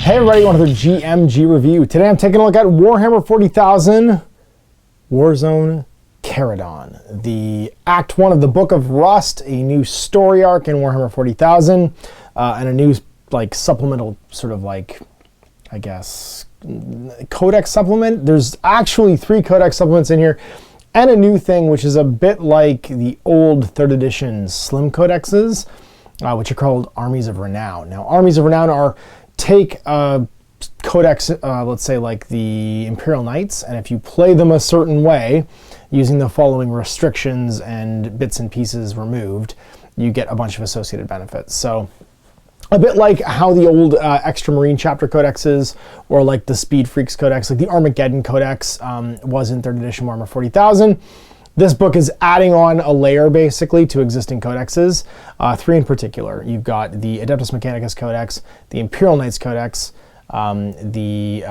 Hey everybody, another GMG review. Today I'm taking a look at Warhammer 40,000 Warzone Charadon, the Act 1 of the Book of Rust, a new story arc in Warhammer 40,000, and a new supplemental I guess, Codex supplement. There's actually 3 Codex supplements in here, and a new thing which is a bit like the old 3rd edition Slim Codexes, which are called Armies of Renown. Now, Armies of Renown take a codex, let's say like the Imperial Knights, and if you play them a certain way, using the following restrictions and bits and pieces removed, you get a bunch of associated benefits. So a bit like how the old Extra Marine chapter codexes, or like the Speed Freaks codex, like the Armageddon codex was in 3rd edition Warhammer 40,000. This book is adding on a layer basically to existing codexes, 3 in particular. You've got the Adeptus Mechanicus codex, the Imperial Knights codex, the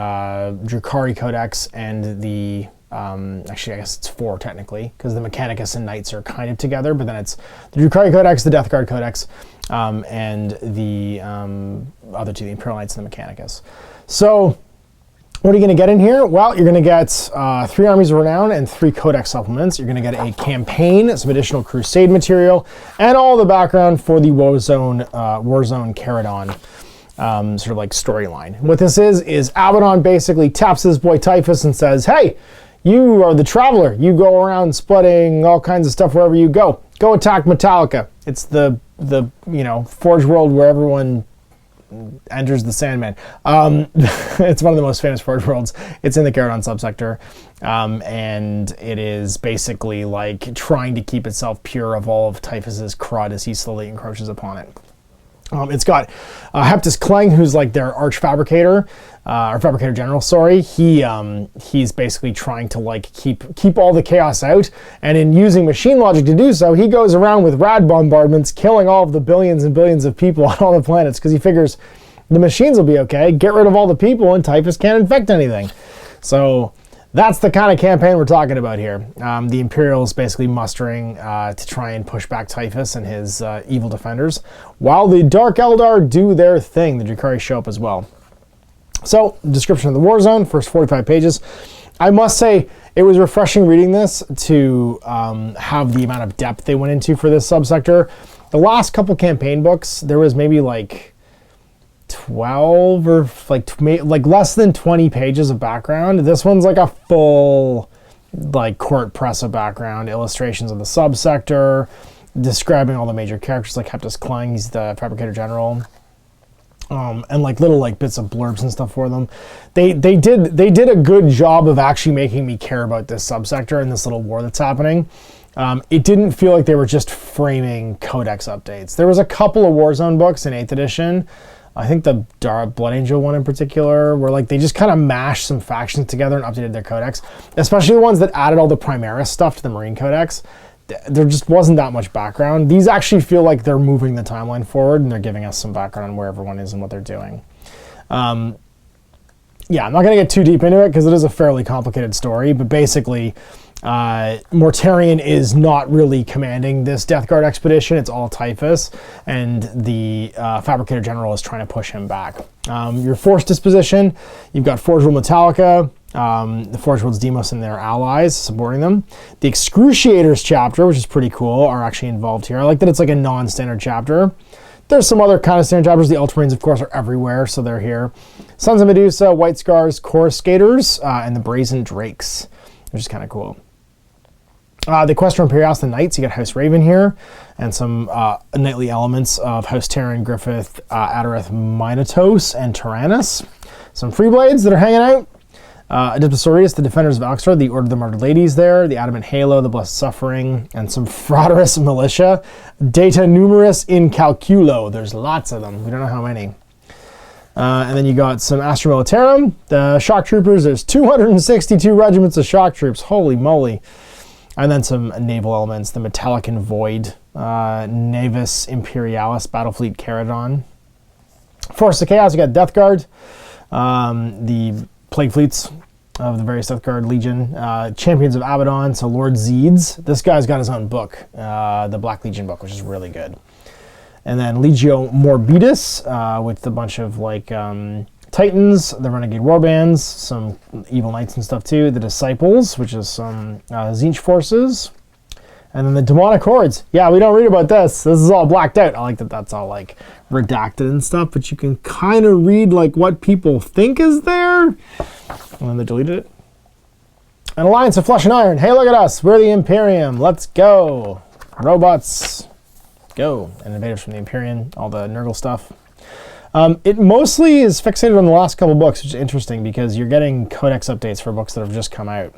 Drukhari codex, and the, actually I guess it's 4 technically, because the Mechanicus and Knights are kind of together, but then it's the Drukhari codex, the Death Guard codex, and the other 2, the Imperial Knights and the Mechanicus. So what are you going to get in here? Well, you're going to get 3 Armies of Renown and 3 Codex supplements. You're going to get a campaign, some additional Crusade material, and all the background for the Warzone Charadon sort of like storyline. What this is Abaddon basically taps this boy Typhus and says, hey, you are the Traveller. You go around splitting all kinds of stuff wherever you go. Go attack Metallica. It's the Forge World where everyone enters the Sandman. It's one of the most famous Forge Worlds. It's in the Charadon subsector, and it is basically like trying to keep itself pure of all of Typhus's crud as he slowly encroaches upon it. It's got Heptus Clang, who's like their arch fabricator, or fabricator general, sorry. He's basically trying to like keep all the chaos out, and in using machine logic to do so, he goes around with rad bombardments, killing all of the billions and billions of people on all the planets, because he figures the machines will be okay, get rid of all the people, and Typhus can't infect anything. So that's the kind of campaign we're talking about here. The Imperials basically mustering to try and push back Typhus and his evil defenders, while the Dark Eldar do their thing. The Drukhari show up as well. So, description of the Warzone, first 45 pages. I must say, it was refreshing reading this to have the amount of depth they went into for this subsector. The last couple campaign books, there was maybe like 12 or like less than 20 pages of background. This one's like a full like court press of background, illustrations of the subsector, describing all the major characters like Heptus Clang, he's the fabricator general, and like little like bits of blurbs and stuff for them. They did a good job of actually making me care about this subsector and this little war that's happening. It didn't feel like they were just framing codex updates. There was a couple of Warzone books in 8th edition, I think the Blood Angel one in particular, where like they just kind of mashed some factions together and updated their codex, especially the ones that added all the Primaris stuff to the Marine Codex. There just wasn't that much background. These actually feel like they're moving the timeline forward, and they're giving us some background on where everyone is and what they're doing. Yeah, I'm not going to get too deep into it because it is a fairly complicated story, but basically Mortarion is not really commanding this Death Guard expedition. It's all Typhus, and the Fabricator General is trying to push him back. Your force disposition, you've got Forge World Metalica, the Forge World's Demos and their allies supporting them. The Excruciators chapter, which is pretty cool, are actually involved here. I like that it's like a non-standard chapter. There's some other kind of standard chapters. The Ultramarines, of course, are everywhere, so they're here. Sons of Medusa, White Scars, Coruscators, and the Brazen Drakes, which is kind of cool. The Equestria Imperialis, the Knights, you got House Raven here, and some knightly elements of House Terran, Griffith, Adareth, Minotaur, and Tyrannus. Some Freeblades that are hanging out. Adeptus Aureus, the Defenders of Oxford, the Order of the Martyred Ladies there, the Adamant Halo, the Blessed Suffering, and some Fraterus Militia. Data numerous incalculo. There's lots of them. We don't know how many. And then you got some Astra Militarum, the Shock Troopers. There's 262 regiments of Shock Troops. Holy moly. And then some naval elements, the Metallican Void, Navis Imperialis, Battlefleet Charadon. Force of Chaos, you got Death Guard, the Plague Fleets of the various Death Guard Legion, Champions of Abaddon, so Lord Zeeds. This guy's got his own book, the Black Legion book, which is really good. And then Legio Morbidus, with a bunch of like Titans, the Renegade Warbands, some Evil Knights and stuff too. The Disciples, which is some Tzeentch forces. And then the Demonic Hordes. Yeah, we don't read about this. This is all blacked out. I like that that's all like redacted and stuff, but you can kind of read like what people think is there. And then they deleted it. An Alliance of Flesh and Iron. Hey, look at us. We're the Imperium. Let's go. Robots. Go. And invaders from the Imperium. All the Nurgle stuff. It mostly is fixated on the last couple books, which is interesting because you're getting codex updates for books that have just come out.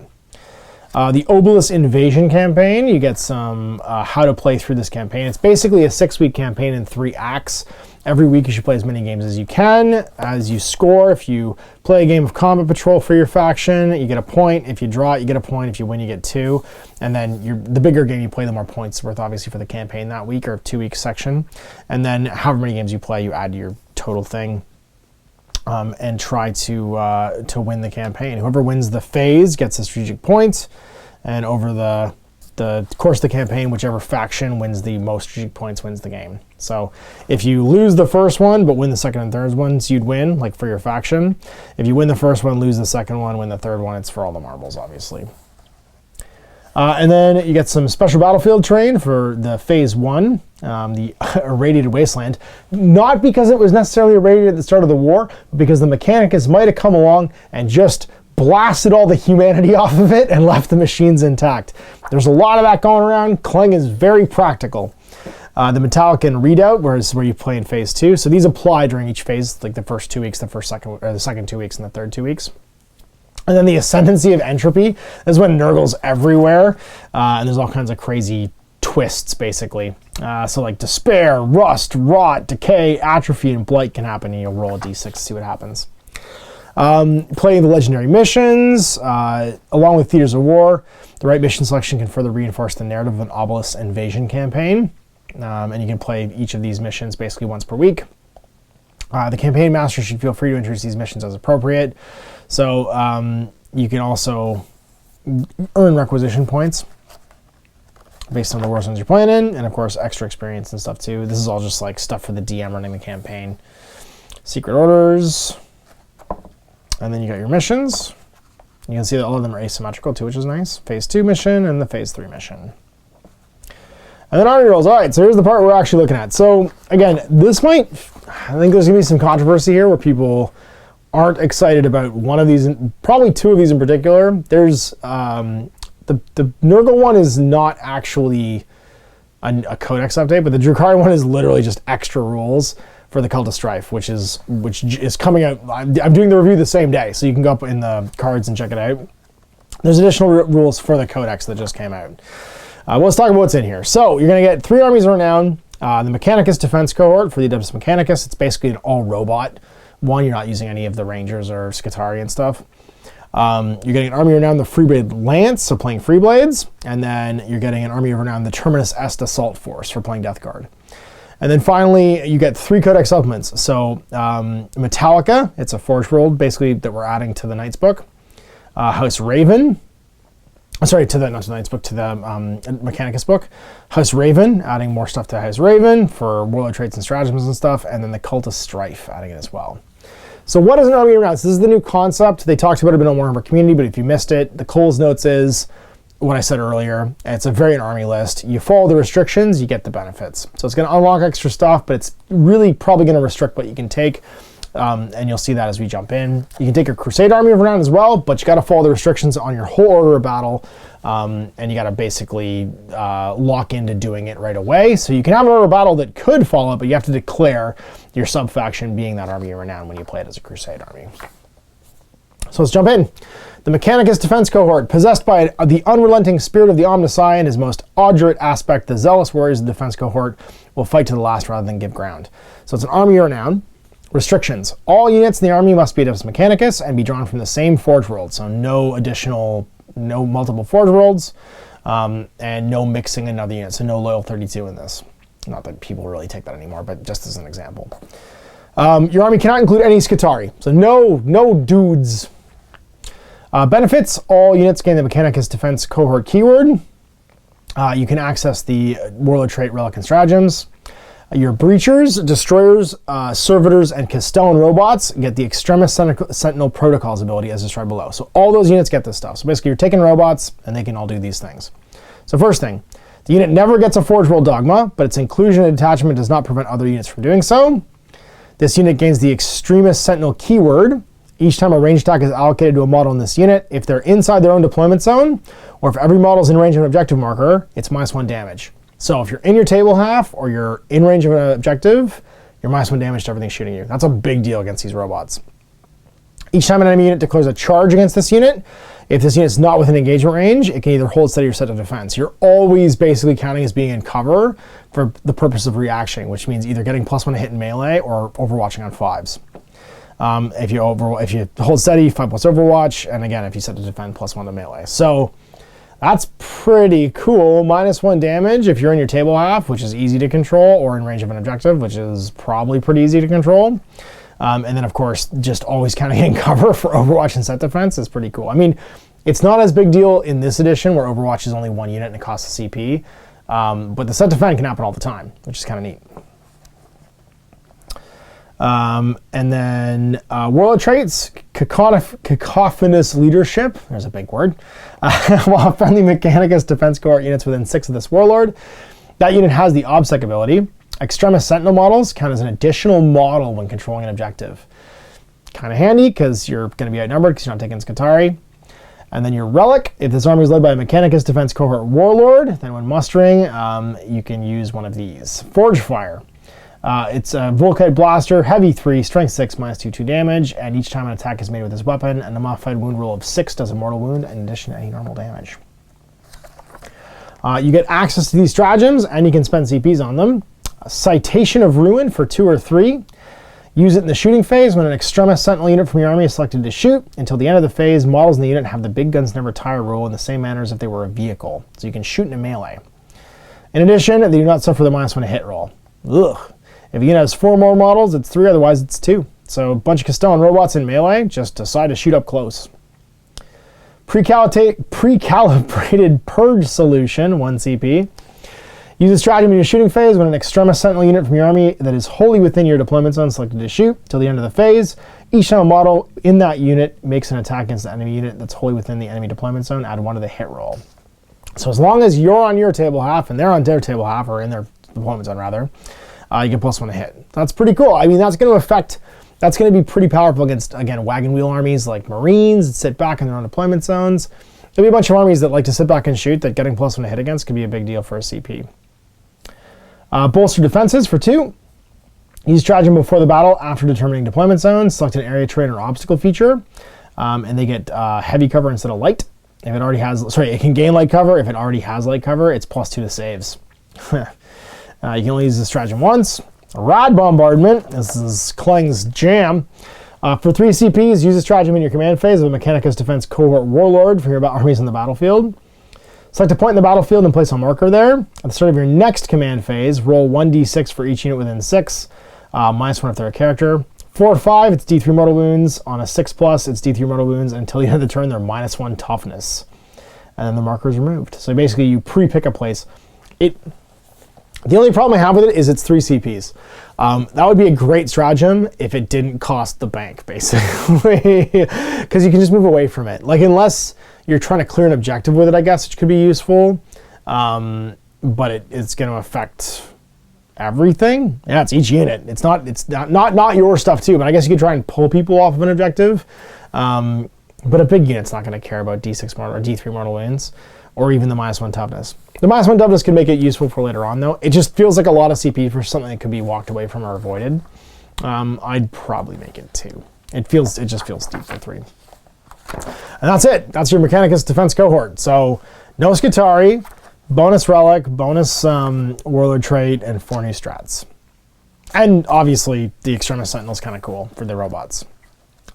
The Obelisk Invasion campaign, you get some how to play through this campaign. It's basically a 6-week campaign in 3 acts. Every week you should play as many games as you can. As you score, if you play a game of Combat Patrol for your faction, you get a point. If you draw it, you get a point. If you win, you get 2. And then the bigger game you play, the more points it's worth, obviously, for the campaign that week or 2-week section. And then however many games you play, you add to your total thing. And try to win the campaign. Whoever wins the phase gets a strategic point, and over the course of the campaign, whichever faction wins the most strategic points wins the game. So if you lose the first one but win the second and third ones, you'd win, like for your faction. If you win the first one, lose the second one, win the third one, it's for all the marbles, obviously. And then you get some special battlefield terrain for the phase 1, the irradiated wasteland. Not because it was necessarily irradiated at the start of the war, but because the Mechanicus might have come along and just blasted all the humanity off of it and left the machines intact. There's a lot of that going around. Clang is very practical. The Metallica and Redoubt, where you play in phase 2. So these apply during each phase, like the first 2 weeks, the second 2 weeks, and the third 2 weeks. And then the Ascendancy of Entropy is when Nurgle's everywhere, and there's all kinds of crazy twists, basically. So like Despair, Rust, Rot, Decay, Atrophy, and Blight can happen, and you'll roll a d6 to see what happens. Playing the Legendary Missions, along with Theaters of War, the right mission selection can further reinforce the narrative of an Obelisk Invasion campaign, and you can play each of these missions basically once per week. The campaign master should feel free to introduce these missions as appropriate. So you can also earn requisition points based on the war zones you're playing in, and of course extra experience and stuff too. This is all just like stuff for the DM running the campaign. Secret orders, and then you got your missions. You can see that all of them are asymmetrical too, which is nice. Phase 2 mission and the Phase 3 mission. And then army rolls. All right, so here's the part we're actually looking at. So again, I think there's gonna be some controversy here where people aren't excited about one of these, probably 2 of these in particular. There's the Nurgle one is not actually a codex update, but the Drukhari one is literally just extra rules for the Cult of Strife, which is coming out. I'm doing the review the same day, so you can go up in the cards and check it out. There's additional rules for the codex that just came out. Let's talk about what's in here. So you're going to get 3 armies of renown. The Mechanicus defense cohort for the Adeptus Mechanicus. It's basically an all-robot one. You're not using any of the Rangers or Scutari and stuff. You're getting an army of renown, the Freeblade Lance, so playing Freeblades. And then you're getting an army of renown, the Terminus Est Assault Force for playing Death Guard. And then finally, you get 3 Codex Supplements. So Metallica, it's a Forge World, basically, that we're adding to the Knights book. House Raven. Sorry, not to the Knights book, to the Mechanicus book. House Raven, adding more stuff to House Raven for warlord traits and stratagems and stuff, and then the Cult of Strife, adding it as well. So what is an army of renown? So this is the new concept. They talked about it in the Warhammer community, but if you missed it, the Cole's notes is what I said earlier. It's a variant army list. You follow the restrictions, you get the benefits. So it's going to unlock extra stuff, but it's really probably going to restrict what you can take. And you'll see that as we jump in. You can take your Crusade army of renown as well, but you got to follow the restrictions on your whole order of battle, and you got to basically lock into doing it right away. So you can have an order of battle that could follow it, but you have to declare your sub-faction being that army of renown when you play it as a Crusade army. So let's jump in. The Mechanicus defense cohort, possessed by the unrelenting spirit of the Omniscient, his most obdurate aspect, the zealous warriors of the defense cohort will fight to the last rather than give ground. So it's an army of renown. Restrictions. All units in the army must be Adeptus Mechanicus and be drawn from the same Forge World. So no multiple Forge Worlds, and no mixing another unit. So no Loyal 32 in this. Not that people really take that anymore, but just as an example. Your army cannot include any Scutari. So no dudes. Benefits. All units gain the Mechanicus defense cohort keyword. You can access the warlord trait, relic, and stratagems. Your breachers, destroyers, servitors, and Castellan robots get the Extremis Sentinel Protocols ability as described below. So all those units get this stuff. So basically you're taking robots and they can all do these things. So first thing, the unit never gets a Forge World Dogma, but its inclusion and detachment does not prevent other units from doing so. This unit gains the Extremis Sentinel keyword. Each time a ranged attack is allocated to a model in this unit, if they're inside their own deployment zone, or if every model is in range of an objective marker, it's -1 damage. So if you're in your table half, or you're in range of an objective, you're -1 damage to everything shooting you. That's a big deal against these robots. Each time an enemy unit declares a charge against this unit, if this unit is not within engagement range, it can either hold steady or set to defense. You're always basically counting as being in cover for the purpose of reaction, which means either getting +1 to hit in melee or overwatching on 5s. If you hold steady, 5+ overwatch, and again, if you set to defend, +1 to melee. So that's pretty cool. -1 damage if you're in your table half, which is easy to control, or in range of an objective, which is probably pretty easy to control. And then, of course, just always counting in cover for Overwatch and set defense is pretty cool. I mean, it's not as big deal in this edition where Overwatch is only 1 unit and it costs a CP, but the set defend can happen all the time, which is kind of neat. And then Warlord traits, cacophonous leadership, there's a big word, while friendly Mechanicus defense cohort units within 6 of this Warlord. That unit has the OBSEC ability. Extremis Sentinel models count as an additional model when controlling an objective. Kind of handy because you're going to be outnumbered because you're not taking Scutari. And then your Relic, if this army is led by a Mechanicus defense cohort Warlord, then when mustering, you can use one of these. Forge Fire. It's a Volkite Blaster, heavy 3, strength 6, -2 damage, and each time an attack is made with this weapon, and a modified wound roll of 6 does a mortal wound in addition to any normal damage. You get access to these stratagems, and you can spend CPs on them. A Citation of Ruin for 2 or 3. Use it in the shooting phase when an Extremis Sentinel unit from your army is selected to shoot. Until the end of the phase, models in the unit have the big guns never tire rule in the same manner as if they were a vehicle, so you can shoot in a melee. In addition, they do not suffer the -1 to hit roll. Ugh. If a unit has 4 more models, it's 3, otherwise it's 2. So a bunch of Castellan robots in melee, just decide to shoot up close. Precalibrated Purge Solution, 1 CP. Use a stratagem in your shooting phase when an Extremis Sentinel unit from your army that is wholly within your deployment zone selected to shoot till the end of the phase. Each time a model in that unit makes an attack against the enemy unit that's wholly within the enemy deployment zone, add 1 to the hit roll. So as long as you're on your table half and they're on their table half, or in their deployment zone rather, you get +1 to hit. That's pretty cool. I mean, that's going to be pretty powerful against, again, wagon wheel armies like Marines that sit back in their own deployment zones. There'll be a bunch of armies that like to sit back and shoot that getting +1 to hit against could be a big deal for a CP. Bolster defenses for 2. Use stratagem before the battle after determining deployment zones. Select an area, terrain, or obstacle feature, and they get heavy cover instead of light. If it already has, it can gain light cover. If it already has light cover, it's +2 to saves. You can only use the stratagem once. Rad Bombardment. This is Kling's jam. For 3 CPs, use a stratagem in your command phase of a Mechanicus defense cohort Warlord from your armies on the battlefield. Select a point in the battlefield and place a marker there. At the start of your next command phase, roll 1d6 for each unit within 6, -1 if they're a character. 4 or 5, it's D3 mortal wounds. On a 6+, it's D3 mortal wounds. Until the end of the turn, they're -1 toughness. And then the marker is removed. So basically, you pre-pick a place. The only problem I have with it is it's 3 CPs. That would be a great stratagem if it didn't cost the bank, basically. Because you can just move away from it. Like, unless you're trying to clear an objective with it, I guess, which could be useful. But it's going to affect everything. Yeah, it's each unit. It's not your stuff too, but I guess you could try and pull people off of an objective. But a big unit's not going to care about D6 mortal or D3 mortal wounds, or even the -1 toughness. The -1 toughness can make it useful for later on, though. It just feels like a lot of CP for something that could be walked away from or avoided. I'd probably make it 2. It just feels steep for 3. And that's it. That's your Mechanicus defense cohort. So no Scutari, bonus Relic, bonus Warlord trait, and 4 new strats. And obviously the Extremis Sentinel is kind of cool for the robots.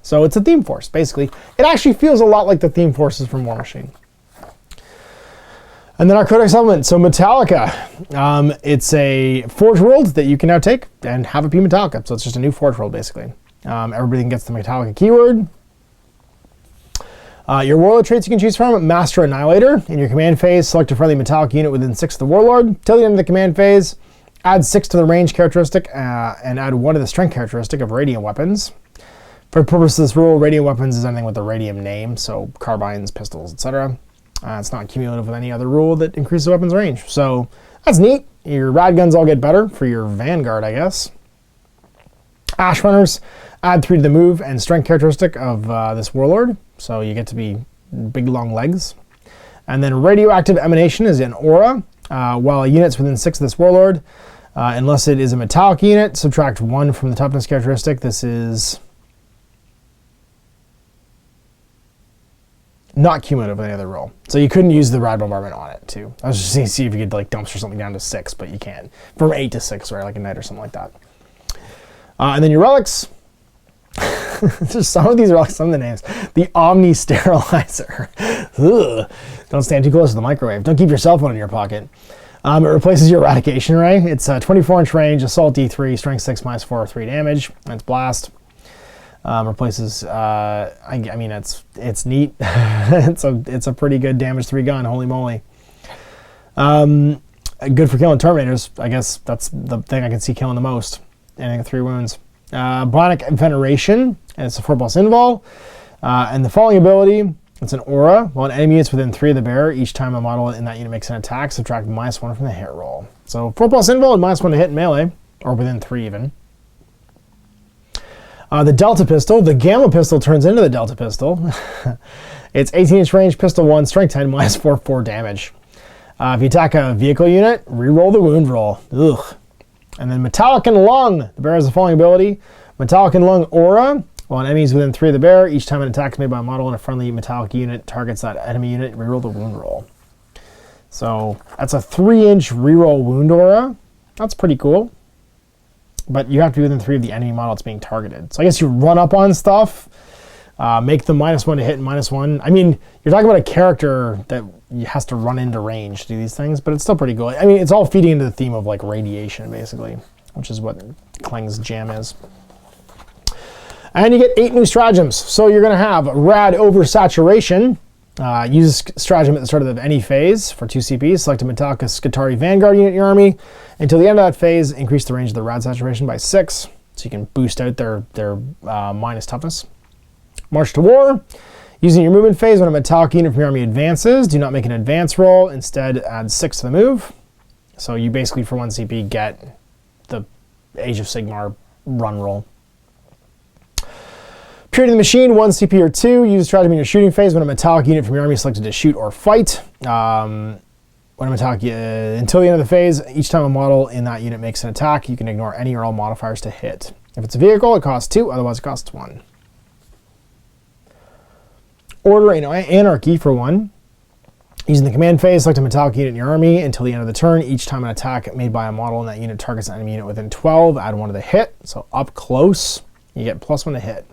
So it's a theme force, basically. It actually feels a lot like the theme forces from War Machine. And then our Codex Supplements. So Metallica, it's a Forge World that you can now take and have it be Metallica. So it's just a new Forge World, basically. Everybody gets the Metallica keyword. Your Warlord traits you can choose from: Master Annihilator. In your command phase, select a friendly Metallica unit within 6 of the Warlord. Till the end of the command phase, Add 6 to the range characteristic and add 1 to the strength characteristic of radiant weapons. For the purpose of this rule, radiant weapons is anything with the radium name, so carbines, pistols, etc. It's not cumulative with any other rule that increases weapons range. So that's neat. Your rad guns all get better for your vanguard, I guess. Ash runners, add 3 to the move and strength characteristic of this warlord, so you get to be big long legs. And then radioactive emanation is an aura. While a unit's within 6 of this warlord, unless it is a metallic unit, subtract 1 from the toughness characteristic. This is not cumulative with any other roll. So you couldn't use the rad bombardment on it too. I was just going to see if you could like dumpster something down to 6, but you can't. From 8 to 6, right? Like a knight or something like that. And then your relics. Just some of these relics, some of the names. The Omni Sterilizer. Ugh. Don't stand too close to the microwave. Don't keep your cell phone in your pocket. It replaces your eradication ray. It's a 24-inch range, assault D3, strength 6, -4, 3 damage. And it's blast. Replaces. I mean, it's neat. it's a pretty good damage 3 gun. Holy moly. Good for killing Terminators. I guess that's the thing I can see killing the most. Anything with 3 wounds. Bionic Veneration, and it's a 4+ invul. And the following ability, it's an aura. While an enemy unit's within 3 of the bearer, each time a model in that unit makes an attack, subtract -1 from the hit roll. So 4+ invul and -1 to hit in melee, or within 3 even. The Delta Pistol, the Gamma Pistol turns into the Delta Pistol. It's 18-inch range, pistol 1, strength 10, -4, 4 damage. If you attack a vehicle unit, re-roll the wound roll. Ugh. And then Metallic and Lung. The bearer has the following ability. Metallic and Lung aura. While an enemy is within 3 of the bearer, each time an attack is made by a model in a friendly metallic unit targets that enemy unit, reroll the wound roll. So that's a 3-inch reroll wound aura. That's pretty cool. But you have to be within 3 of the enemy model that's being targeted. So I guess you run up on stuff, make them -1 to hit and -1. I mean, you're talking about a character that has to run into range to do these things, but it's still pretty cool. I mean, it's all feeding into the theme of like radiation, basically, which is what Kling's jam is. And you get 8 new stratagems. So you're going to have Rad Oversaturation. Use stratagem at the start of any phase for 2 CP. Select a Metallica Scutari Vanguard unit in your army. Until the end of that phase, increase the range of the Rad Saturation by 6, so you can boost out their minus toughness. March to War. Using your movement phase, when a metallic unit from your army advances, do not make an advance roll. Instead, add 6 to the move. So you basically, for 1 CP, get the Age of Sigmar run roll. Purity of the Machine, 1 CP or 2. Use stratagem in your shooting phase when a metallic unit from your army is selected to shoot or fight. When a metallic, until the end of the phase, each time a model in that unit makes an attack, you can ignore any or all modifiers to hit. If it's a vehicle, it costs 2, otherwise it costs 1. Order and Anarchy for 1. Using the command phase, select a metallic unit in your army until the end of the turn. Each time an attack made by a model in that unit targets an enemy unit within 12, add 1 to the hit. So up close, you get +1 to hit.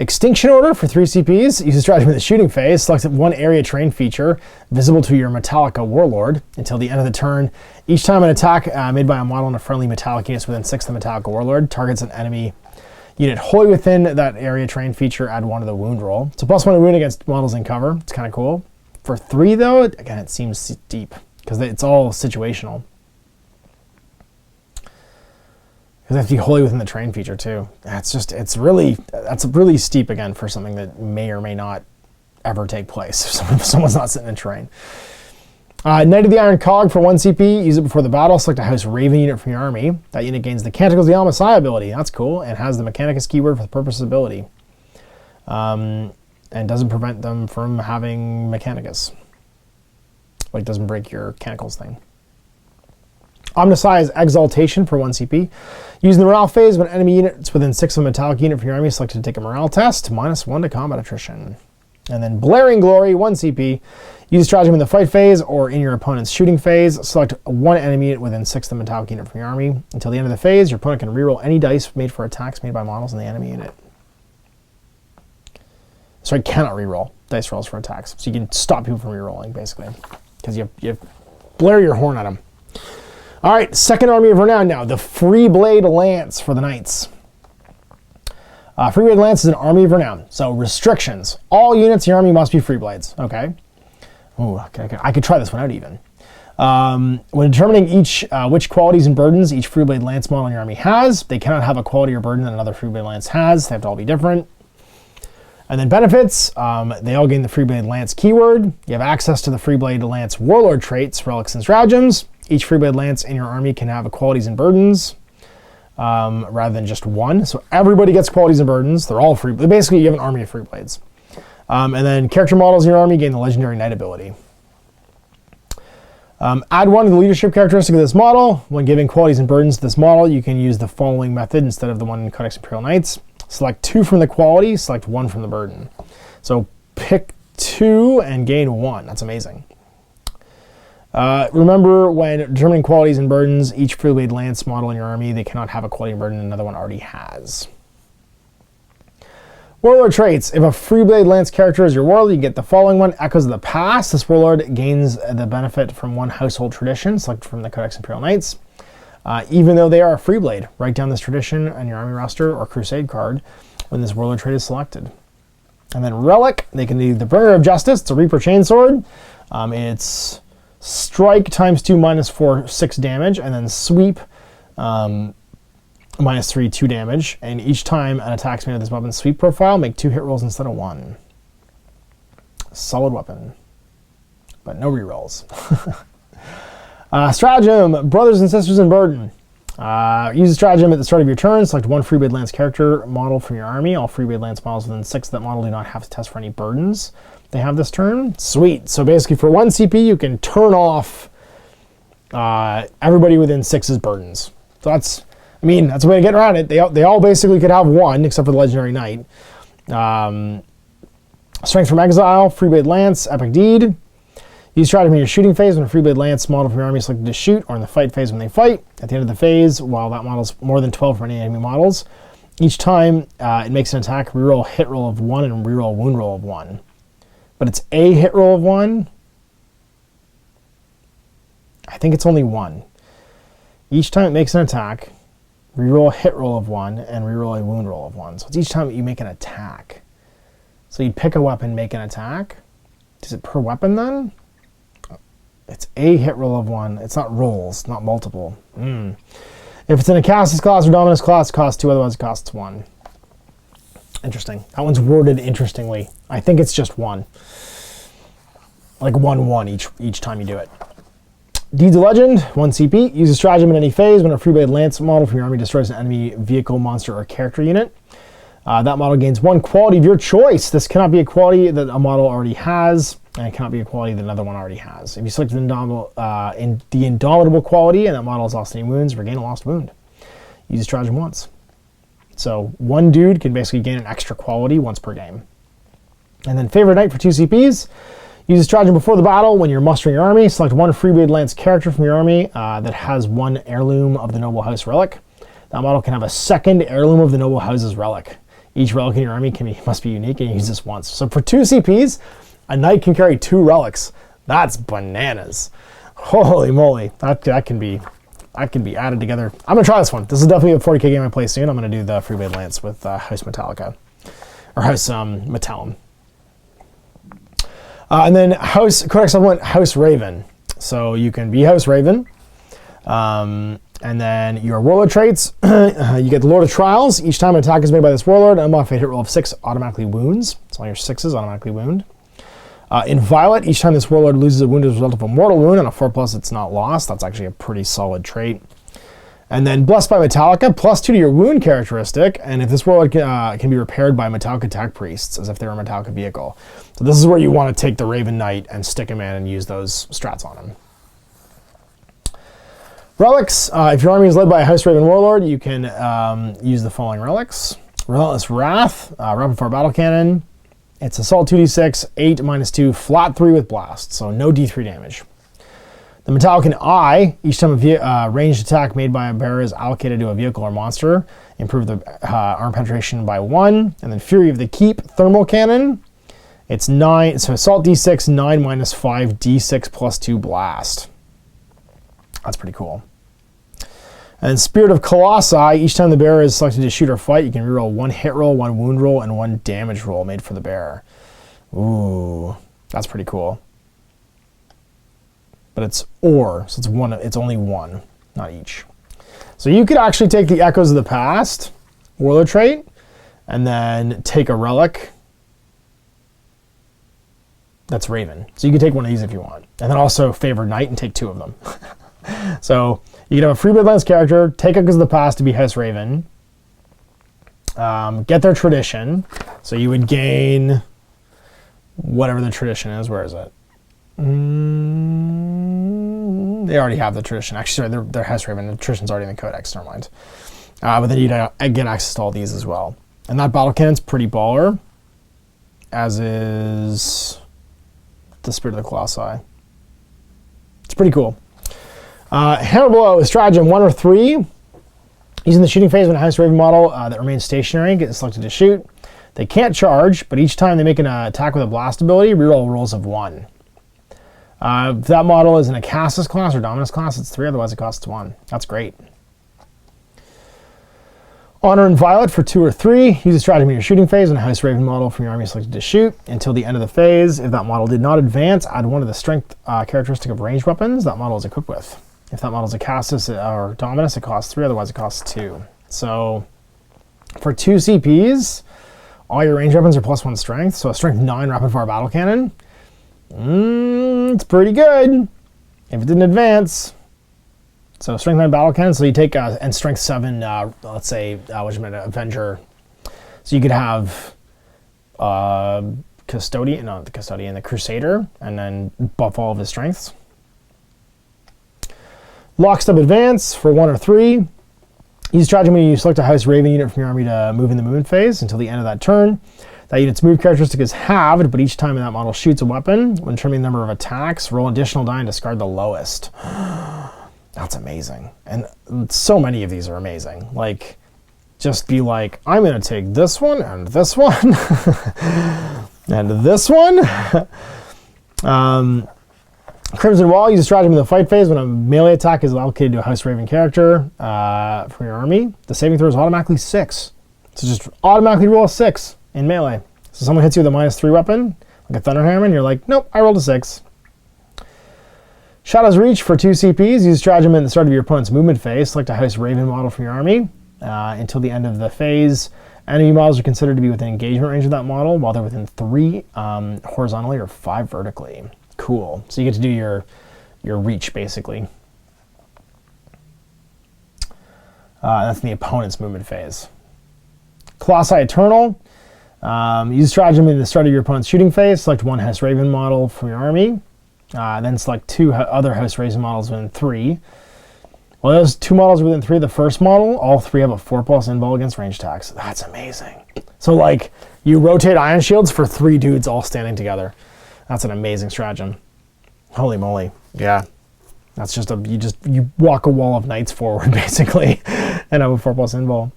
Extinction Order for 3 CPs. Use a stratagem in the shooting phase. Select 1 area terrain feature visible to your Metallica Warlord until the end of the turn. Each time an attack made by a model in a friendly metallic unit within 6 of the Metallica Warlord targets an enemy unit wholly within that area terrain feature, add 1 to the wound roll. So +1 to wound against models in cover. It's kind of cool. For 3 though, again, it seems steep because it's all situational. Because they have to be wholly within the terrain feature too. That's really steep again for something that may or may not ever take place if someone's not sitting in terrain. Knight of the Iron Cog for 1 CP. Use it before the battle. Select a House Raven unit from your army. That unit gains the Canticles of the Almasai ability. That's cool. And has the Mechanicus keyword for the purpose of ability. And doesn't prevent them from having Mechanicus. Like, doesn't break your Canticles thing. Omnisci's Exaltation for 1 CP. Using the morale phase, when enemy units within 6 of a metallic unit from your army selected to take a morale test, -1 to combat attrition. And then Blaring Glory, 1 CP. Use stratagem in the fight phase or in your opponent's shooting phase. Select 1 enemy unit within 6 of the metallic unit from your army. Until the end of the phase, your opponent can reroll any dice made for attacks made by models in the enemy unit. Sorry, cannot reroll dice rolls for attacks. So you can stop people from rerolling, basically. Because you blare your horn at them. All right, second army of renown now. The Free Blade Lance for the Knights. Free Blade Lance is an army of renown. So restrictions. All units in your army must be Free Blades. Okay. Ooh, okay. I could try this one out even. When determining which qualities and burdens each Freeblade Lance model in your army has, they cannot have a quality or burden that another Freeblade Lance has. They have to all be different. And then benefits, they all gain the Freeblade Lance keyword. You have access to the Freeblade Lance Warlord traits, relics, and stratagems. Each Freeblade Lance in your army can have qualities and burdens rather than just one. So everybody gets qualities and burdens. They're all free. Basically, you have an army of Freeblades. And then character models in your army gain the Legendary Knight ability. Add one to the leadership characteristic of this model. When giving qualities and burdens to this model, you can use the following method instead of the one in Codex Imperial Knights. Select 2 from the quality, select 1 from the burden. So pick 2 and gain 1. That's amazing. Remember, when determining qualities and burdens, each Freeblade Lance model in your army, they cannot have a quality and burden another one already has. Warlord traits. If a Freeblade Lance character is your warlord, you get the following one. Echoes of the Past. This warlord gains the benefit from one household tradition, selected from the Codex Imperial Knights. Even though they are a Freeblade, write down this tradition on your army roster or crusade card when this warlord trait is selected. And then relic, they can do the Bringer of Justice. It's a Reaper Chainsword. It's strike times 2 minus 4, 6 damage, and then sweep minus 3, 2 damage. And each time an attack is made with this weapon's sweep profile, make 2 hit rolls instead of 1. Solid weapon, but no rerolls. Stratagem, Brothers and Sisters in Burden. Use a stratagem at the start of your turn. Select one Freeblade Lance character model from your army. All Freeblade Lance models within 6 of that model do not have to test for any burdens they have this turn. Sweet. So basically for 1 CP, you can turn off everybody within 6's burdens. So that's, I mean, that's a way to get around it. They all basically could have 1, except for the Legendary Knight. Strength from Exile, Freeblade Lance, Epic Deed. Use stratagem in your shooting phase when a Freeblade Lance model from your army is selected to shoot, or in the fight phase when they fight. At the end of the phase, while that model is more than 12 for any enemy models, each time it makes an attack, reroll a hit roll of 1 and reroll a wound roll of 1. But it's a hit roll of 1. I think it's only 1. Each time it makes an attack, reroll a hit roll of 1 and reroll a wound roll of 1. So it's each time you make an attack. So you pick a weapon, make an attack. Is it per weapon then? It's a hit roll of 1. It's not rolls, not multiple. If it's in a Casus class or Dominus class, it costs 2, otherwise it costs 1. Interesting. That one's worded interestingly. I think it's just 1. Like 1/1 each time you do it. Deeds of Legend, 1 CP. Use a stratagem in any phase when a Freeblade Lance model from your army destroys an enemy vehicle, monster, or character unit. That model gains 1 quality of your choice. This cannot be a quality that a model already has, and it cannot be a quality that another one already has. If you select the Indomitable quality and that model has lost any wounds, regain a lost wound. Use a stratagem once. So 1 dude can basically gain an extra quality once per game. And then Favorite Knight for 2 CPs. Use a stratagem before the battle when you're mustering your army. Select 1 Freeblade Lance character from your army that has 1 heirloom of the Noble House relic. That model can have a 2nd heirloom of the Noble House's relic. Each relic in your army must be unique, and you use this once. So for 2 CPs, a knight can carry 2 relics. That's bananas. Holy moly, that can be added together. I'm gonna try this one. This is definitely a 40k game I play soon. I'm gonna do the Freeblade Lance with House Metallica, or House Metallum. And then Codex Supplement House Raven. So you can be House Raven. And then your warlord traits, you get the Lord of Trials. Each time an attack is made by this warlord, a modified hit roll of 6 automatically wounds. So all your 6s automatically wound. In Violet, each time this warlord loses a wound as a result of a mortal wound, on a 4+, it's not lost. That's actually a pretty solid trait. And then Blessed by Metallica, +2 to your wound characteristic, and if this warlord can be repaired by Metallica attack priests, as if they were a Metallica vehicle. So this is where you want to take the Raven Knight and stick him in and use those strats on him. Relics, if your army is led by a House Raven Warlord, you can use the following relics. Relentless Wrath, Rapid Fire Battle Cannon. It's Assault 2d6, 8 -2, flat 3 with Blast, so no d3 damage. The Metallican Eye, each time a ranged attack made by a bearer is allocated to a vehicle or monster, improve the arm penetration by 1. And then Fury of the Keep, Thermal Cannon. It's 9, so Assault d6, 9 -5, d6 +2 Blast. That's pretty cool. And Spirit of Colossi, each time the bearer is selected to shoot or fight, you can reroll 1 hit roll, 1 wound roll, and 1 damage roll made for the bearer. Ooh, that's pretty cool. but it's or, so it's one. It's only one, not each. So you could actually take the Echoes of the Past warlord trait, and then take a relic that's Raven. So you can take one of these if you want, and then also Favored Knight and take 2 of them. So you can have a free Bloodlines character, take Echoes of the Past to be House Raven, get their tradition. So you would gain whatever the tradition is. Where is it? They already have the tradition. Actually, sorry, they're House Raven. The tradition's already in the Codex. Never mind. But then you'd get access to all these as well. And that battle cannon's pretty baller, as is the Spirit of the Colossi. It's pretty cool. Hammer Blow is stratagem 1 or 3. Using the shooting phase when a House Raven model that remains stationary gets selected to shoot. They can't charge, but each time they make an attack with a blast ability, reroll rolls of 1. If that model is in a Cassus class or Dominus class, it's 3, otherwise it costs 1. That's great. Honor and Violet for 2 or 3. Use a stratagem in your shooting phase when a House Raven model from your army is selected to shoot until the end of the phase. If that model did not advance, add one of the strength characteristic of ranged weapons that model is equipped with. If that model is a Cassus or Dominus, it costs 3, otherwise it costs 2. So for 2 CPs, all your ranged weapons are +1 strength, so a strength 9 rapid fire battle cannon. It's pretty good if it didn't advance. So strength 9 battle cannon, so you take and strength 7, let's say, Avenger. So you could have Custodian, not the Custodian, the Crusader, and then buff all of his strengths. Lockstep Advance for 1 or 3. Use stratagem when you select a House Raven unit from your army to move in the movement phase until the end of that turn. That unit's move characteristic is halved, but each time that model shoots a weapon, when determining the number of attacks, roll additional die and discard the lowest. That's amazing. And so many of these are amazing. Like, just be like, I'm going to take this one and this one and this one. Crimson Wall, use a stratagem in the fight phase when a melee attack is allocated to a House Raven character from your army. The saving throw is automatically 6. So just automatically roll a 6 in melee. So someone hits you with a -3 weapon, like a Thunderhammer, and you're like, nope, I rolled a 6. Shadow's Reach for 2 CPs. Use stratagem at the start of your opponent's movement phase. Select a House Raven model from your army. Until the end of the phase, enemy models are considered to be within engagement range of that model, while they're within 3 horizontally or 5 vertically. Cool. So you get to do your reach, basically. That's in the opponent's movement phase. Colossi Eternal. Use stratagem in the start of your opponent's shooting phase. Select 1 House Raven model from your army. Then select 2 other House Raven models within 3. Well, those 2 models within 3 of the first model, all 3 have a 4+ invul against range attacks. That's amazing. So, like, you rotate Ion Shields for 3 dudes all standing together. That's an amazing stratagem. Holy moly. Yeah. That's just you walk a wall of knights forward, basically, and have a 4+ invul.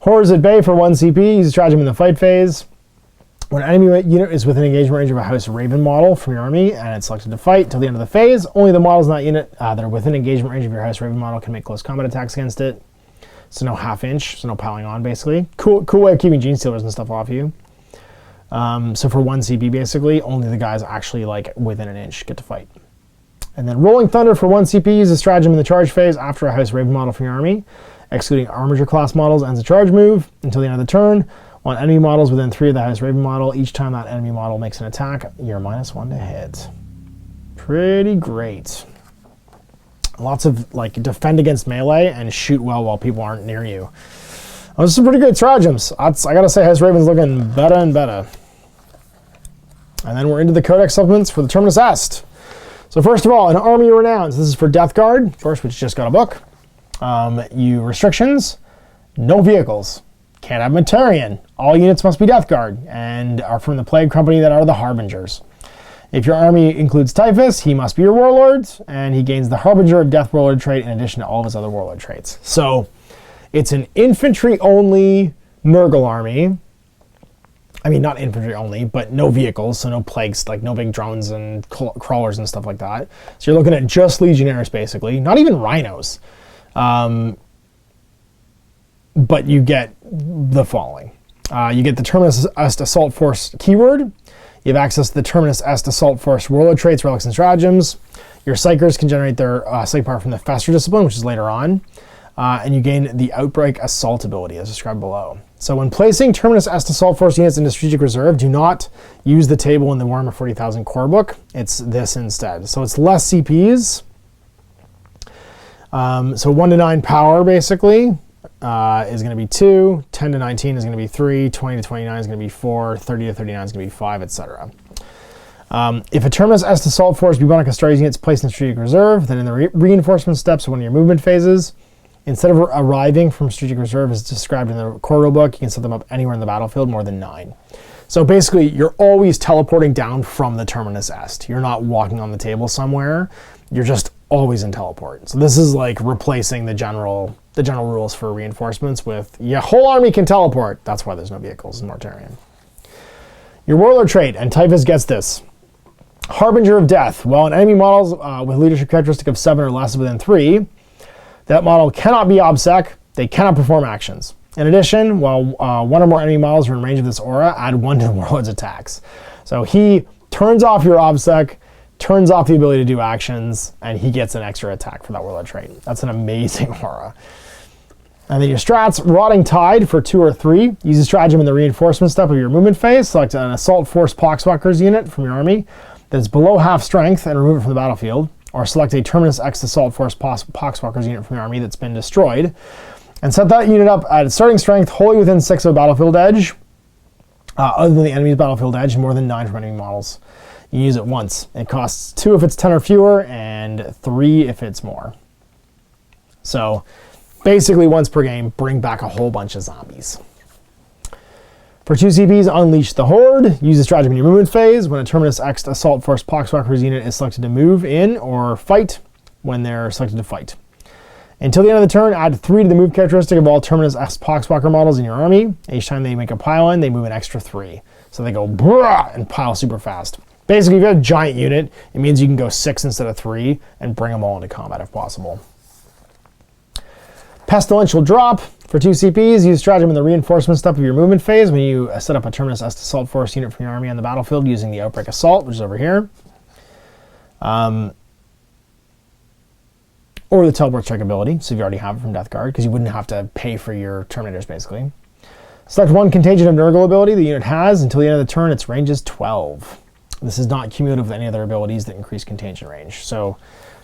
Horrors at Bay for 1 CP. Use a stratagem in the fight phase. When an enemy unit is within engagement range of a House Raven model from your army and it's selected to fight till the end of the phase, only the models in that unit that are within engagement range of your House Raven model can make close combat attacks against it. So no half-inch, so no piling on, basically. Cool way of keeping Gene Stealers and stuff off you. So for 1 CP, basically, only the guys actually like within an inch get to fight. And then Rolling Thunder for 1 CP. Use a stratagem in the charge phase after a House Raven model from your army, excluding Armiger class models, ends a charge move until the end of the turn. On enemy models within 3 of the House Raven model, each time that enemy model makes an attack, you're -1 to hit. Pretty great. Lots of like defend against melee and shoot well while people aren't near you. Those are some pretty good stratagems. I gotta say, House Raven's looking better and better. And then we're into the Codex Supplements for the Terminus Est. So first of all, an Army of Renown. So this is for Death Guard, first, which just got a book. Restrictions, no vehicles. Can't have Metarian. All units must be Death Guard and are from the Plague Company that are the Harbingers. If your army includes Typhus, he must be your warlord, and he gains the Harbinger of Death warlord trait in addition to all of his other warlord traits. So it's an infantry-only Nurgle army. I mean, not infantry only, but no vehicles, so no plagues, like no big drones and crawlers and stuff like that. So you're looking at just Legionnaires, basically. Not even Rhinos. But you get the following. You get the Terminus Est Assault Force keyword. You have access to the Terminus Est Assault Force warlord traits, relics, and stratagems. Your Psychers can generate their psychic power from the Fester Discipline, which is later on. And you gain the Outbreak Assault ability, as described below. So when placing Terminus Est Assault Force units into Strategic Reserve, do not use the table in the Warhammer 40,000 core book. It's this instead. So it's less CPs. So 1 to 9 power, basically, is going to be 2. 10 to 19 is going to be 3. 20 to 29 is going to be 4. 30 to 39 is going to be 5, etc. If a Terminus Est Assault Force Bubonic Astartes unit is placed in Strategic Reserve, then in the reinforcement steps of one of your movement phases, instead of arriving from Strategic Reserve as described in the core rulebook, you can set them up anywhere in the battlefield more than 9. So basically, you're always teleporting down from the Terminus Est. You're not walking on the table somewhere. You're just always in teleport. So this is like replacing the general rules for reinforcements with your whole army can teleport. That's why there's no vehicles in Mortarion. Your Warlord trait, and Typhus gets this. Harbinger of Death. While an enemy models with leadership characteristic of 7 or less within 3, that model cannot be OBSEC. They cannot perform actions. In addition, while one or more enemy models are in range of this aura, add 1 to the Warlord's attacks. So he turns off your OBSEC, turns off the ability to do actions, and he gets an extra attack for that Warlord trait. That's an amazing aura. And then your strats, Rotting Tide for 2 or 3. Use a stratagem in the reinforcement step of your movement phase. Select an Assault Force Poxwalkers unit from your army that is below half strength and remove it from the battlefield. Or select a Terminus X Assault Force Poxwalkers unit from your army that's been destroyed. And set that unit up at starting strength wholly within 6 of a battlefield edge, other than the enemy's battlefield edge, more than 9 from enemy models. You use it once. It costs 2 if it's 10 or fewer, and 3 if it's more. So basically once per game, bring back a whole bunch of zombies. For 2 CPs, Unleash the Horde. Use a stratagem in your movement phase. When a Terminus X Assault Force Poxwalkers unit is selected to move in or fight, when they're selected to fight. Until the end of the turn, add 3 to the move characteristic of all Terminus X Poxwalker models in your army. Each time they make a pile-in, they move an extra 3. So they go brah and pile super fast. Basically, if you have a giant unit, it means you can go 6 instead of 3 and bring them all into combat if possible. Pestilential Drop. For 2 CPs, use stratagem in the reinforcement step of your movement phase when you set up a Terminus Est Assault Force unit from your army on the battlefield using the Outbreak Assault, which is over here. Or the Teleport Check ability, so if you already have it from Death Guard, because you wouldn't have to pay for your Terminators, basically. Select 1 Contagion of Nurgle ability the unit has. Until the end of the turn, its range is 12. This is not cumulative with any other abilities that increase contagion range. So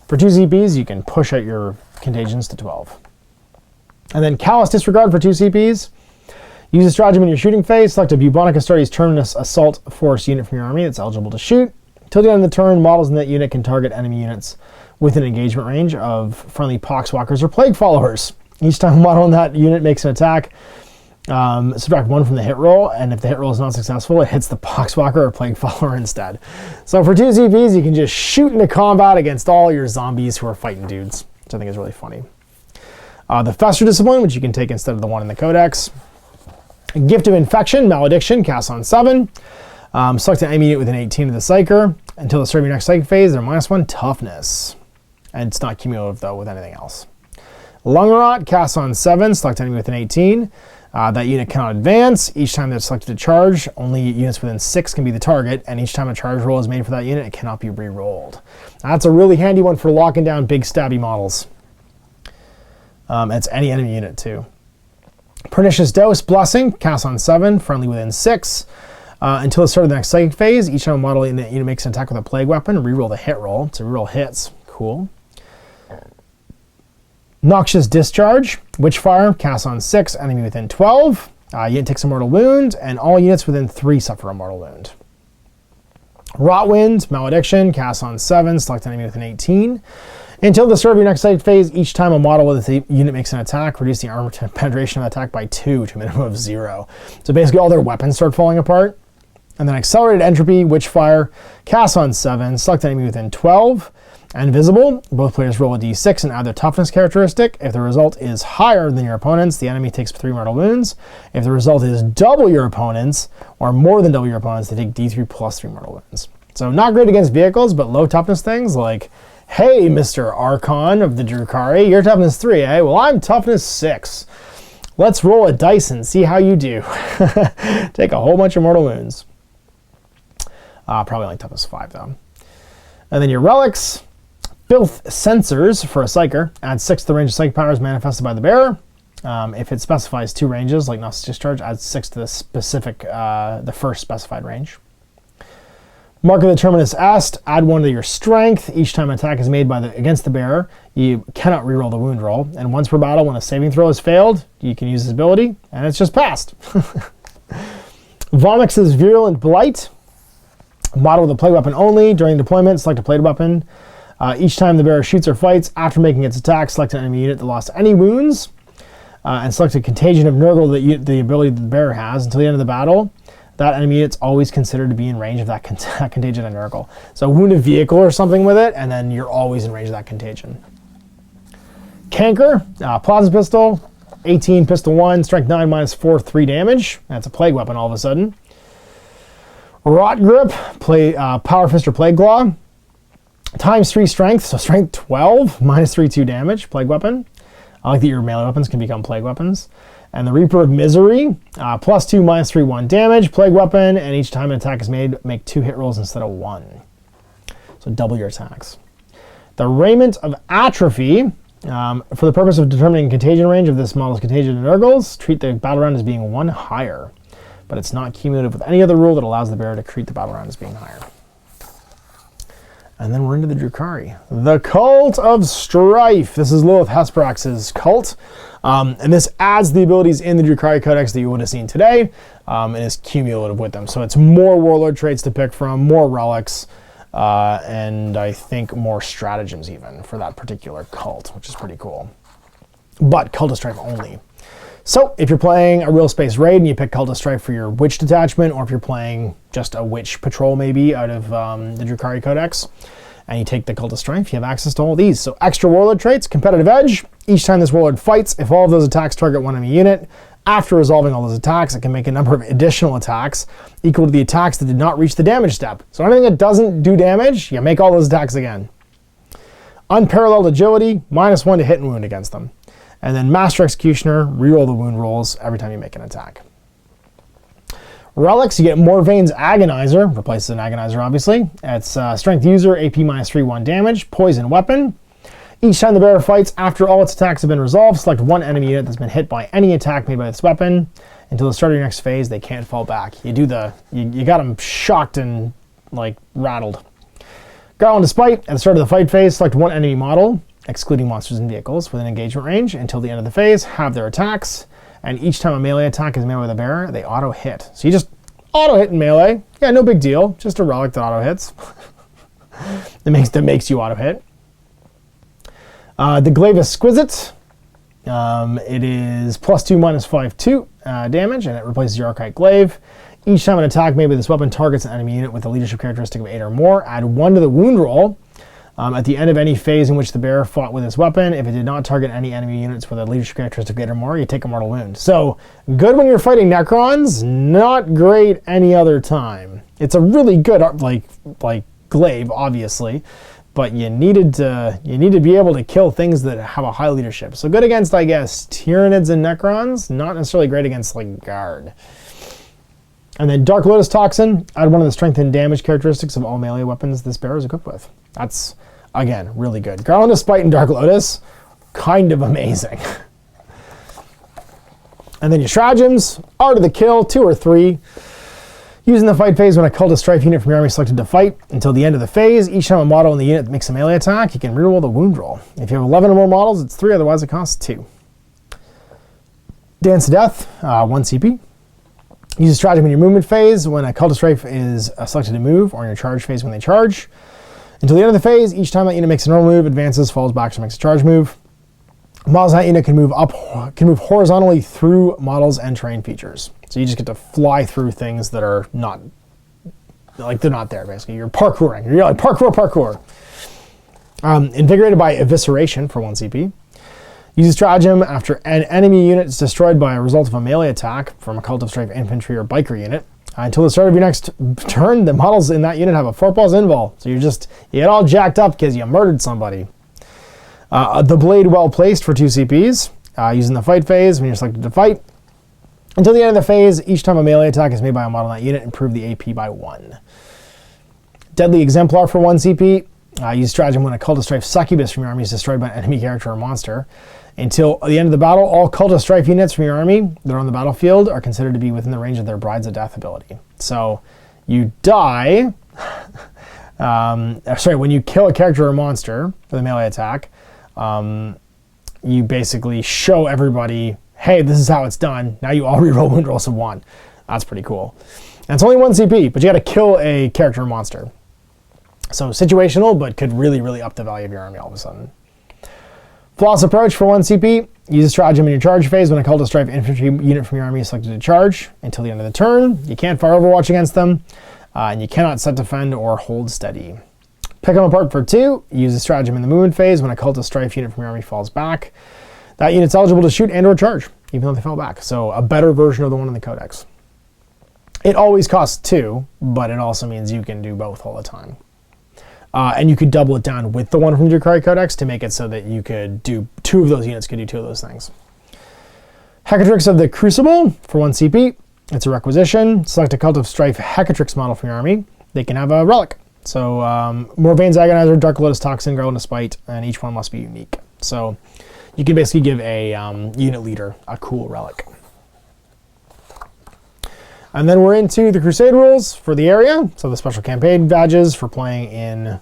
for 2 CPs, you can push out your contagions to 12. And then Callous Disregard for 2 CPs. Use a stratagem in your shooting phase. Select a Bubonic Astartes Terminus Assault Force unit from your army that's eligible to shoot. Until the end of the turn, models in that unit can target enemy units with an engagement range of friendly Poxwalkers or Plague Followers. Each time a model in that unit makes an attack, subtract 1 from the hit roll, and if the hit roll is not successful, it hits the Poxwalker or Plague Follower instead. So for 2 CPs, you can just shoot into combat against all your zombies who are fighting dudes, which I think is really funny. The Fester Discipline, which you can take instead of the one in the Codex. Gift of Infection, Malediction, cast on 7. Select an enemy unit with an 18 of the Psyker. Until the start of your next Psychic phase, they're -1 Toughness. And it's not cumulative, though, with anything else. Lung Rot, cast on 7. Select an enemy with an 18. That unit cannot advance. Each time they're selected to charge, only units within 6 can be the target. And each time a charge roll is made for that unit, it cannot be re-rolled. That's a really handy one for locking down big stabby models. It's any enemy unit, too. Pernicious Dose, Blessing, cast on 7, friendly within 6. Until the start of the next Psychic phase, each time a model in the unit makes an attack with a Plague Weapon, reroll the hit roll. So reroll hits. Cool. Noxious Discharge, Witchfire, cast on 6, enemy within 12. Unit takes a mortal wound, and all units within 3 suffer a mortal wound. Rotwind, Malediction, cast on 7, select enemy with an 18. Until the start of your next Psychic phase, each time a model with a unit makes an attack, reduce the armor penetration of the attack by 2 to a minimum of 0. So basically all their weapons start falling apart. And then Accelerated Entropy, Witchfire, cast on 7, select enemy within 12. And Visible, both players roll a d6 and add their toughness characteristic. If the result is higher than your opponent's, the enemy takes 3 mortal wounds. If the result is double your opponent's, or more than double your opponent's, they take d3 plus 3 mortal wounds. So not great against vehicles, but low toughness things like, hey, Mr. Archon of the Drukhari, you're toughness 3, eh? Well, I'm toughness 6. Let's roll a dice and see how you do. Take a whole bunch of mortal wounds. Probably like toughness 5, though. And then your relics. Bilth Sensors for a Psyker. Adds 6 to the range of Psychic powers manifested by the bearer. If it specifies 2 ranges, like Gnostic Discharge, adds 6 to the specific, the first specified range. Mark of the Terminus Est, add 1 to your strength. Each time an attack is made against the bearer, you cannot reroll the wound roll. And once per battle, when a saving throw has failed, you can use this ability, and it's just passed. Vomix's Virulent Blight, model with a plague weapon only. During deployment, select a plague weapon. Each time the bearer shoots or fights, after making its attack, select an enemy unit that lost any wounds, and select a Contagion of Nurgle that the ability that the bearer has until the end of the battle. That enemy unit's always considered to be in range of that Contagion of Nurgle. So wound a vehicle or something with it, and then you're always in range of that Contagion. Canker, Plasma Pistol, 18, Pistol 1, Strength 9, -4, 3 damage. That's a Plague weapon all of a sudden. Rot Grip, Power Fist or Plague Claw. Times 3 Strength, so Strength 12, -3, 2 damage, Plague weapon. I like that your melee weapons can become Plague weapons. And the Reaper of Misery, +2, -3, 1 damage, Plague weapon, and each time an attack is made, make 2 hit rolls instead of 1. So double your attacks. The Raiment of Atrophy, for the purpose of determining contagion range of this model's Contagion of Nurgles, treat the battle round as being 1 higher. But it's not cumulative with any other rule that allows the bearer to treat the battle round as being higher. And then we're into the Drukhari. The Cult of Strife. This is Lilith Hesperox's cult. And this adds the abilities in the Drukhari Codex that you would have seen today, and is cumulative with them. So it's more Warlord traits to pick from, more relics, and I think more stratagems even for that particular cult, which is pretty cool. But Cult of Strife only. So if you're playing a real space raid and you pick Cult of Strife for your witch detachment, or if you're playing just a witch patrol maybe out of the Drukhari Codex, and you take the Cult of Strife, you have access to all of these. So extra Warlord traits, Competitive Edge. Each time this Warlord fights, if all of those attacks target one enemy unit, after resolving all those attacks, it can make a number of additional attacks equal to the attacks that did not reach the damage step. So anything that doesn't do damage, you make all those attacks again. Unparalleled Agility, -1 to hit and wound against them. And then Master Executioner, reroll the wound rolls every time you make an attack. Relics, you get Morvane's Agonizer, replaces an Agonizer obviously. It's Strength User, AP -3, 1 damage, Poison Weapon. Each time the bearer fights, after all its attacks have been resolved, select 1 enemy unit that's been hit by any attack made by this weapon. Until the start of your next phase, they can't fall back. You got them shocked and like rattled. Garland of Spite, at the start of the fight phase, select 1 enemy model, excluding monsters and vehicles, within engagement range until the end of the phase, have their attacks, and each time a melee attack is made with a bearer, they auto-hit. So you just auto-hit in melee. Yeah, no big deal. Just a relic that auto-hits. that makes you auto-hit. The Glaive Exquisite. It is +2, -5, 2 damage, and it replaces your Archite Glaive. Each time an attack made with this weapon targets an enemy unit with a leadership characteristic of 8 or more, add 1 to the wound roll. At the end of any phase in which the bearer fought with this weapon, if it did not target any enemy units with a leadership characteristic of 8 or more, you take a mortal wound. So, good when you're fighting Necrons, not great any other time. It's a really good, like glaive, obviously, but you need to be able to kill things that have a high leadership. So good against, I guess, Tyranids and Necrons, not necessarily great against, like, Guard. And then Dark Lotus Toxin, add 1 of the strength and damage characteristics of all melee weapons this bearer is equipped with. That's, again, really good. Garland of Spite and Dark Lotus, kind of amazing. And then your stratagems, Art of the Kill, 2 or 3. Using the fight phase when a Cult of Strife unit from your army is selected to fight until the end of the phase. Each time a model in the unit makes a melee attack, you can reroll the wound roll. If you have 11 or more models, it's 3, otherwise it costs 2. Dance to Death, 1 CP. Use a stratagem in your movement phase when a Cult of Strife is selected to move, or in your charge phase when they charge. Until the end of the phase, each time that unit makes a normal move, advances, falls back, or makes a charge move. Models in that unit can move horizontally through models and terrain features. So you just get to fly through things that are not, like they're not there, basically. You're parkouring. You're like, parkour. Invigorated by Evisceration for 1 CP. Use a stratagem after an enemy unit is destroyed by a result of a melee attack from a Cult of Strife infantry or biker unit. Until the start of your next turn, the models in that unit have a 4+ invul. So you get all jacked up because you murdered somebody. The Blade Well Placed for 2 CPs. Using the fight phase when you're selected to fight. Until the end of the phase, each time a melee attack is made by a model in that unit, improve the AP by 1. Deadly Exemplar for 1 CP. Use stratagem when a Cult of Strife succubus from your army is destroyed by an enemy character or monster. Until the end of the battle, all Cult of Strife units from your army that are on the battlefield are considered to be within the range of their Brides of Death ability. So you die, when you kill a character or monster with a melee attack, you basically show everybody, hey, this is how it's done. Now you all reroll wound rolls of 1. That's pretty cool. And it's only 1 CP, but you got to kill a character or monster. So situational, but could really, really up the value of your army all of a sudden. Flawless approach for 1 CP. Use a stratagem in your charge phase when a Cult of Strife infantry unit from your army is selected to charge until the end of the turn. You can't fire Overwatch against them, and you cannot set defend or hold steady. Pick them apart for 2. Use a stratagem in the movement phase when a Cult of Strife unit from your army falls back. That unit's eligible to shoot and or charge, even though they fell back. So a better version of the one in the Codex. It always costs 2, but it also means you can do both all the time. And you could double it down with the one from the Drukhari Codex to make it so that you could do 2 of those units, could do 2 of those things. Hecatrix of the Crucible for 1 CP. It's a requisition. Select a Cult of Strife Hecatrix model from your army. They can have a relic. So Morvane's Agonizer, Dark Lotus Toxin, Guerrilla Despite, and each one must be unique. So you can basically give a unit leader a cool relic. And then we're into the Crusade rules for the area. So the special campaign badges for playing in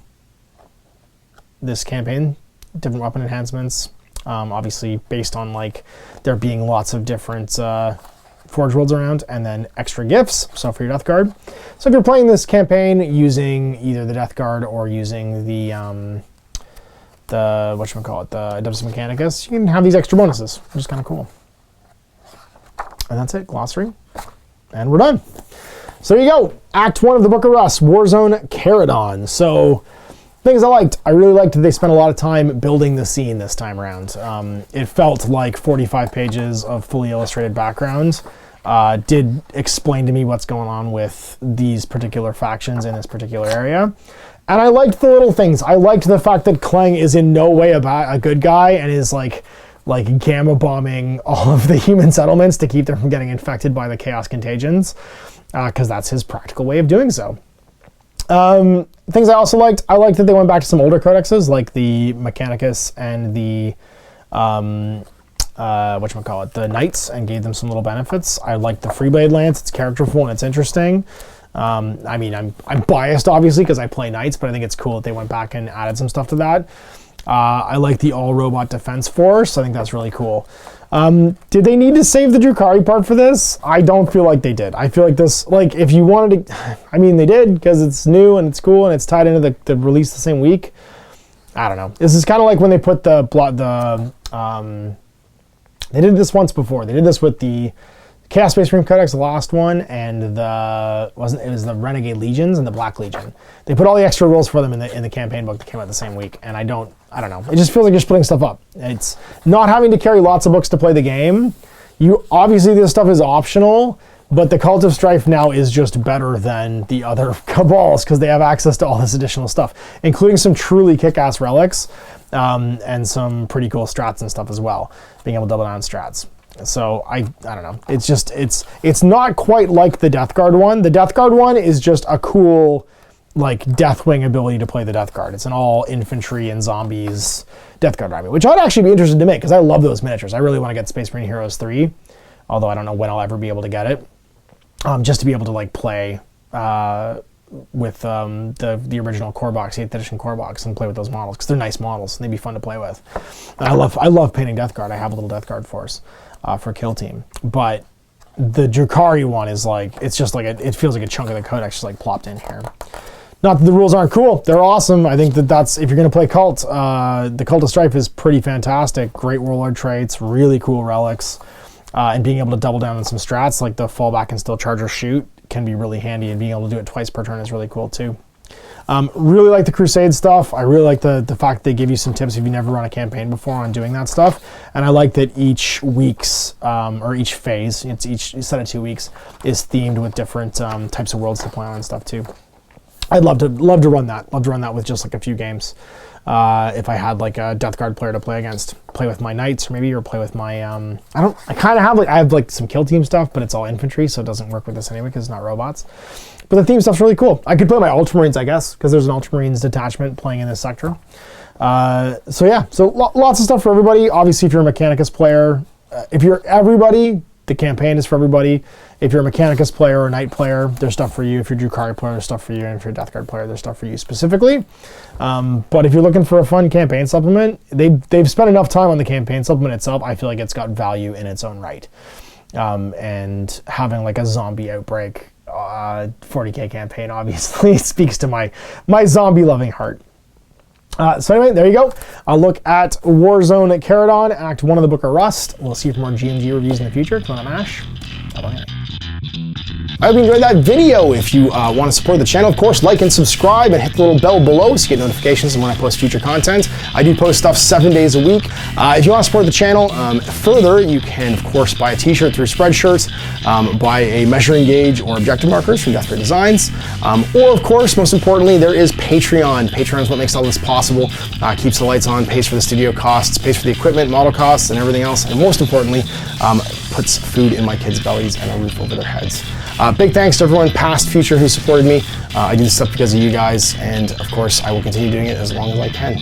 this campaign, different weapon enhancements. Obviously based on like there being lots of different Forge Worlds around, and then extra gifts, so for your Death Guard. So if you're playing this campaign using either the Death Guard or using the Adeptus Mechanicus, you can have these extra bonuses, which is kind of cool. And that's it, glossary. And we're done. So there you go. Act 1 of the Book of Rust, Warzone Charadon. So things I liked. I really liked that they spent a lot of time building the scene this time around. It felt like 45 pages of fully illustrated background did explain to me what's going on with these particular factions in this particular area. And I liked the little things. I liked the fact that Clang is in no way a good guy and is like gamma bombing all of the human settlements to keep them from getting infected by the chaos contagions, because that's his practical way of doing so. Things I also liked. I liked that they went back to some older codexes like the Mechanicus and the the Knights, and gave them some little benefits. I liked the Freeblade Lance. It's characterful and it's interesting. I mean, I'm biased obviously because I play Knights, but I think it's cool that they went back and added some stuff to that. I like the all-robot defense force. I think that's really cool. Did they need to save the Drukhari part for this? I don't feel like they did. I feel like this, like, if you wanted to, I mean, they did because it's new and it's cool and it's tied into the release the same week. I don't know. This is kind of like when they put they did this once before. They did this with the Chaos Space Marine Codex, the last one, and it was the Renegade Legions and the Black Legion. They put all the extra rules for them in the campaign book that came out the same week, and I don't know. It just feels like you're just putting stuff up. It's not having to carry lots of books to play the game. Obviously this stuff is optional, but the Cult of Strife now is just better than the other cabals because they have access to all this additional stuff, including some truly kick-ass relics, and some pretty cool strats and stuff as well, being able to double down strats. So I don't know. It's just it's not quite like the Death Guard one. The Death Guard one is just a cool like Deathwing ability to play the Death Guard. It's an all infantry and zombies Death Guard army, which I'd actually be interested to make because I love those miniatures. I really want to get Space Marine Heroes 3, although I don't know when I'll ever be able to get it. Just to be able to like play with the original core box, 8th edition core box, and play with those models because they're nice models and they'd be fun to play with. And I love painting Death Guard. I have a little Death Guard force for Kill Team, but the Drukhari one is like, it's just like it feels like a chunk of the codex just like plopped in here. Not that the rules aren't cool, they're awesome. I think that's if you're gonna play Cult, the Cult of Strife is pretty fantastic. Great warlord traits, really cool relics, and being able to double down on some strats like the fallback and still charge or shoot can be really handy, and being able to do it twice per turn is really cool too. Really like the Crusade stuff. I really like the fact that they give you some tips if you never run a campaign before on doing that stuff. And I like that each week's, or each phase, it's each set of 2 weeks, is themed with different types of worlds to play on and stuff too. I'd love to run that. Love to run that with just like a few games. if I had like a Death Guard player to play against, play with my knights, or maybe, or play with my, I kind of have like, I have like some kill team stuff, but it's all infantry, so it doesn't work with this anyway, because it's not robots. But the theme stuff's really cool. I could play my Ultramarines, I guess, because there's an Ultramarines detachment playing in this sector. So yeah, so lots of stuff for everybody. Obviously, if you're a Mechanicus player, if you're everybody, the campaign is for everybody. If you're a Mechanicus player or a Knight player, there's stuff for you. If you're a Drukhari player, there's stuff for you. And if you're a Death Guard player, there's stuff for you specifically. But if you're looking for a fun campaign supplement, they've spent enough time on the campaign supplement itself. I feel like it's got value in its own right. And having like a zombie outbreak 40k campaign obviously speaks to my zombie loving heart. So anyway, there you go. I'll look at Warzone Charadon, Act 1 of the Book of Rust. We'll see for more GMG reviews in the future. Come on, MASH. Bye-bye. I hope you enjoyed that video. If you want to support the channel, of course, like and subscribe and hit the little bell below so you get notifications when I post future content. I do post stuff 7 days a week. If you want to support the channel further, you can, of course, buy a t-shirt through Spreadshirts, buy a measuring gauge or objective markers from Death Guard Designs, or, of course, most importantly, there is Patreon. Patreon is what makes all this possible, keeps the lights on, pays for the studio costs, pays for the equipment, model costs, and everything else, and most importantly, puts food in my kids' bellies and a roof over their heads. Big thanks to everyone, past, future, who supported me. I do this stuff because of you guys, and of course, I will continue doing it as long as I can.